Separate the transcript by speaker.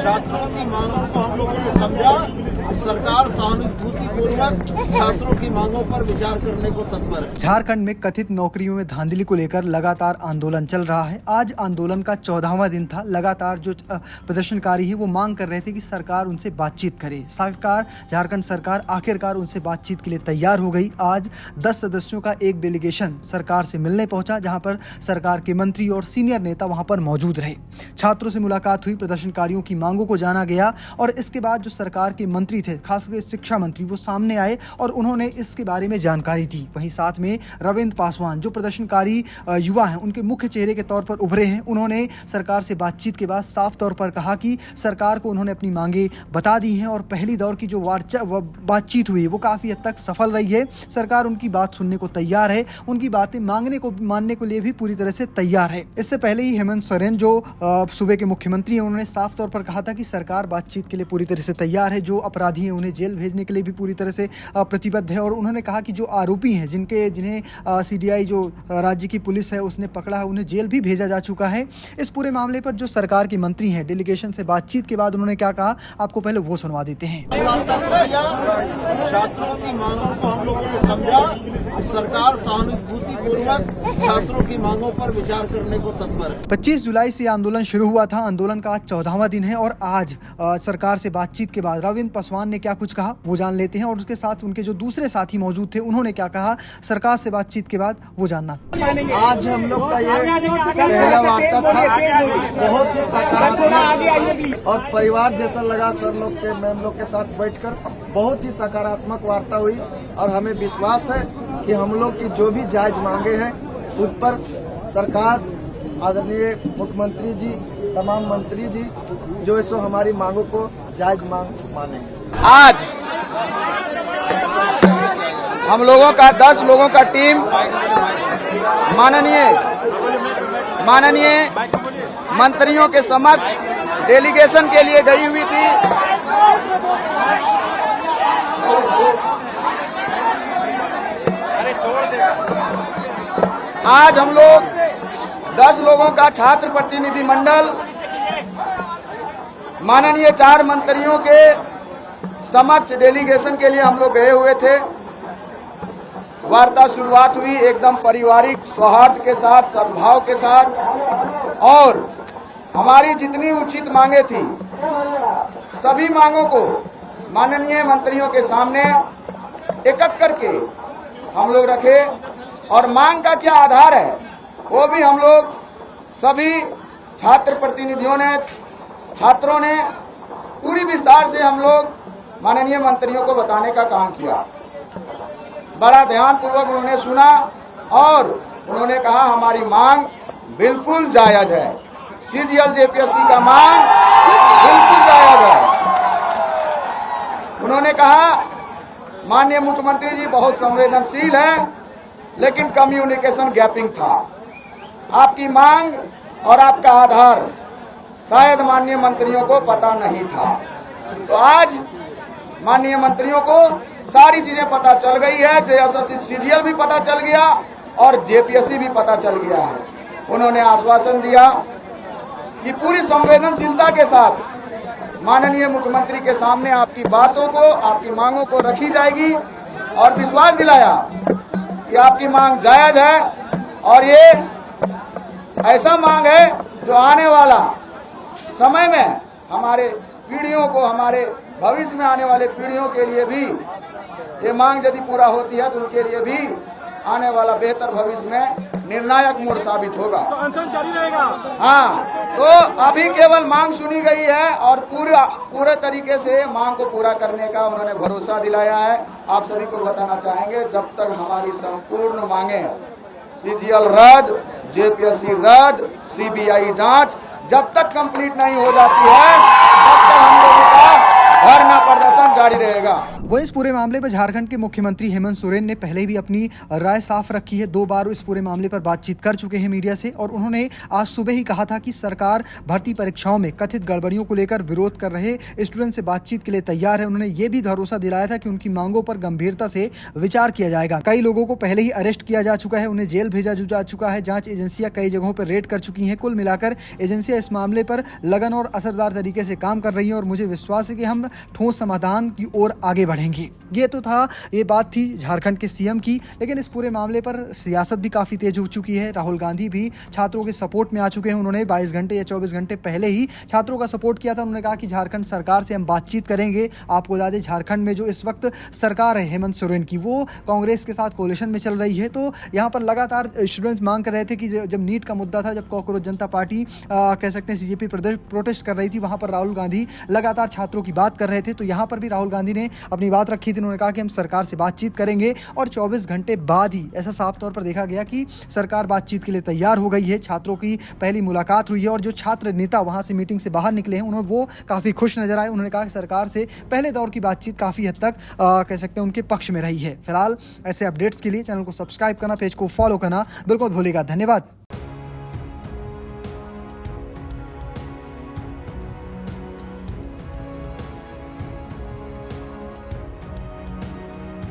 Speaker 1: छात्रों की मांगों को हम लोगों ने समझा। सरकार सहानुभूतिपूर्वक छात्रों की मांगों पर विचार करने को तत्पर है।
Speaker 2: झारखंड में कथित नौकरियों में धांधली को लेकर लगातार आंदोलन चल रहा है। आज आंदोलन का 14वां दिन था। लगातार जो प्रदर्शनकारी है वो मांग कर रहे थे कि सरकार उनसे बातचीत करे। झारखंड सरकार आखिरकार उनसे बातचीत के लिए तैयार हो गई। आज 10 सदस्यों का एक डेलीगेशन सरकार से मिलने पहुंचा, जहां पर सरकार के मंत्री और सीनियर नेता वहां पर मौजूद रहे। छात्रों से मुलाकात हुई, प्रदर्शनकारियों की मांगों को जाना गया और इसके बाद जो सरकार के मंत्री थे, खासकर शिक्षा मंत्री, वो सामने आए और उन्होंने इसके बारे में जानकारी दी। वहीं साथ में रविंद्र पासवान जो प्रदर्शनकारी युवा हैं, उनके मुख्य चेहरे के तौर पर उभरे हैं। उन्होंने सरकार से बातचीत के बाद साफ तौर पर कहा कि सरकार को उन्होंने अपनी मांगे बता दी हैं और पहली दौर की जो बातचीत हुई वो काफ़ी हद तक सफल रही है। सरकार उनकी बात सुनने को तैयार है, उनकी बातें मानने को लिए भी पूरी तरह से तैयार है। इससे पहले ही हेमंत सोरेन जो सूबे के मुख्यमंत्री हैं, उन्होंने साफ तौर पर कहा था कि सरकार बातचीत के लिए पूरी तरह से तैयार है। जो अपराधी हैं उन्हें जेल भेजने के लिए भी पूरी तरह से प्रतिबद्ध है और उन्होंने कहा कि जो आरोपी हैं, जिन्हें सीडीआई जो राज्य की पुलिस है उसने पकड़ा है, उन्हें जेल भी भेजा जा चुका है। इस पूरे मामले पर जो सरकार के मंत्री हैं, डेलीगेशन से बातचीत के बाद उन्होंने क्या कहा, आपको पहले वो सुनवा देते हैं।
Speaker 1: छात्रों की मांगों को हम लोगों ने समझा। सरकार सहानुभूतिपूर्वक छात्रों की मांगों पर विचार करने को तत्पर है।
Speaker 2: 25 जुलाई से आंदोलन शुरू हुआ था। आंदोलन का आज 14वां दिन है और आज सरकार से बातचीत के बाद रविंद्र पासवान ने क्या कुछ कहा वो जान लेते हैं और उसके साथ उनके जो दूसरे साथी मौजूद थे उन्होंने क्या कहा सरकार से बातचीत के बाद, वो जानना।
Speaker 3: आज हम लोग का ये पहला वार्ता था, बहुत ही सकारात्मक और परिवार जैसा लगा। सर लोग के, मैम लोग के साथ बैठकर बहुत ही सकारात्मक वार्ता हुई और हमें विश्वास है कि हम लोग की जो भी जायज मांगे हैं उस पर सरकार, आदरणीय मुख्यमंत्री जी, तमाम मंत्री जी जो है सो हमारी मांगों को जायज मांग माने।
Speaker 4: आज हम लोगों का 10 लोगों का टीम माननीय मंत्रियों के समक्ष डेलीगेशन के लिए गई हुई थी। आज हम लोग 10 लोगों का छात्र प्रतिनिधि मंडल माननीय 4 मंत्रियों के समक्ष डेलीगेशन के लिए हम लोग गए हुए थे। वार्ता शुरुआत हुई एकदम पारिवारिक सौहार्द के साथ, सद्भाव के साथ और हमारी जितनी उचित मांगे थी सभी मांगों को माननीय मंत्रियों के सामने एक एक करके हम लोग रखे और मांग का क्या आधार है वो भी हम लोग सभी छात्र प्रतिनिधियों ने, छात्रों ने पूरी विस्तार से हम लोग माननीय मंत्रियों को बताने का काम किया। बड़ा ध्यानपूर्वक उन्होंने सुना और उन्होंने कहा हमारी मांग बिल्कुल जायज है। सीजीएल जेपीएससी का मांग बिल्कुल जायज है। उन्होंने कहा माननीय मुख्यमंत्री जी बहुत संवेदनशील है लेकिन कम्युनिकेशन गैपिंग था। आपकी मांग और आपका आधार शायद माननीय मंत्रियों को पता नहीं था। तो आज माननीय मंत्रियों को सारी चीजें पता चल गई है। जेएसएससी सीजीएल भी पता चल गया और जेपीएससी भी पता चल गया है। उन्होंने आश्वासन दिया कि पूरी संवेदनशीलता के साथ माननीय मुख्यमंत्री के सामने आपकी बातों को, आपकी मांगों को रखी जाएगी और विश्वास दिलाया कि आपकी मांग जायज है और ये ऐसा मांग है जो आने वाला समय में हमारे पीढ़ियों को, हमारे भविष्य में आने वाले पीढ़ियों के लिए भी ये मांग यदि पूरा होती है तो उनके लिए भी आने वाला बेहतर भविष्य में निर्णायक मोड़ साबित होगा। तो अनशन जारी रहेगा। हाँ, तो अभी केवल मांग सुनी गई है और पूरे तरीके से मांग को पूरा करने का उन्होंने भरोसा दिलाया है। आप सभी को बताना चाहेंगे जब तक हमारी संपूर्ण मांगे सीजीएल रद्द, जेपीएससी रद्द, सीबीआई जांच जब तक कंप्लीट नहीं हो जाती है तब तक हम लोगों का धरना प्रदर्शन जारी रहेगा।
Speaker 2: वो इस पूरे मामले पर झारखंड के मुख्यमंत्री हेमंत सोरेन ने पहले भी अपनी राय साफ रखी है। 2 बार इस पूरे मामले पर बातचीत कर चुके हैं मीडिया से और उन्होंने आज सुबह ही कहा था कि सरकार भर्ती परीक्षाओं में कथित गड़बड़ियों को लेकर विरोध कर रहे स्टूडेंट से बातचीत के लिए तैयार है। उन्होंने ये भी भरोसा दिलाया था कि उनकी मांगों पर गंभीरता से विचार किया जाएगा। कई लोगों को पहले ही अरेस्ट किया जा चुका है, उन्हें जेल भेजा जा चुका है। जांच एजेंसियां कई जगहों पर रेड कर चुकी हैं। कुल मिलाकर एजेंसियां इस मामले पर लगन और असरदार तरीके से काम कर रही हैं और मुझे विश्वास है कि हम ठोस समाधान की ओर आगे बढ़ेंगे। ये बात थी झारखंड के सीएम की, लेकिन इस पूरे मामले पर सियासत भी काफ़ी तेज हो चुकी है। राहुल गांधी भी छात्रों के सपोर्ट में आ चुके हैं। उन्होंने 22 घंटे या 24 घंटे पहले ही छात्रों का सपोर्ट किया था। उन्होंने कहा कि झारखंड सरकार से हम बातचीत करेंगे। आपको बता दें, झारखंड में जो इस वक्त सरकार है हेमंत सोरेन की, वो कांग्रेस के साथ कोalition में चल रही है। तो यहाँ पर लगातार स्टूडेंट्स मांग कर रहे थे कि जब नीट का मुद्दा था, जब कॉकरोच जनता पार्टी कह सकते हैं सीजेपी प्रोटेस्ट कर रही थी, वहाँ पर राहुल गांधी लगातार छात्रों की बात कर रहे थे। तो यहाँ पर भी राहुल गांधी ने अपनी बात रखी थी। उन्होंने कहा कि हम सरकार से बातचीत करेंगे और 24 घंटे बाद ही ऐसा साफ तौर पर देखा गया कि सरकार बातचीत के लिए तैयार हो गई है। छात्रों की पहली मुलाकात हुई है और जो छात्र नेता वहां से मीटिंग से बाहर निकले हैं, उन्होंने वो काफ़ी खुश नजर आए। उन्होंने कहा कि सरकार से पहले दौर की बातचीत काफ़ी हद तक कह सकते हैं उनके पक्ष में रही है। फिलहाल ऐसे अपडेट्स के लिए चैनल को सब्सक्राइब करना, पेज को फॉलो करना बिल्कुल भूलिएगा। धन्यवाद।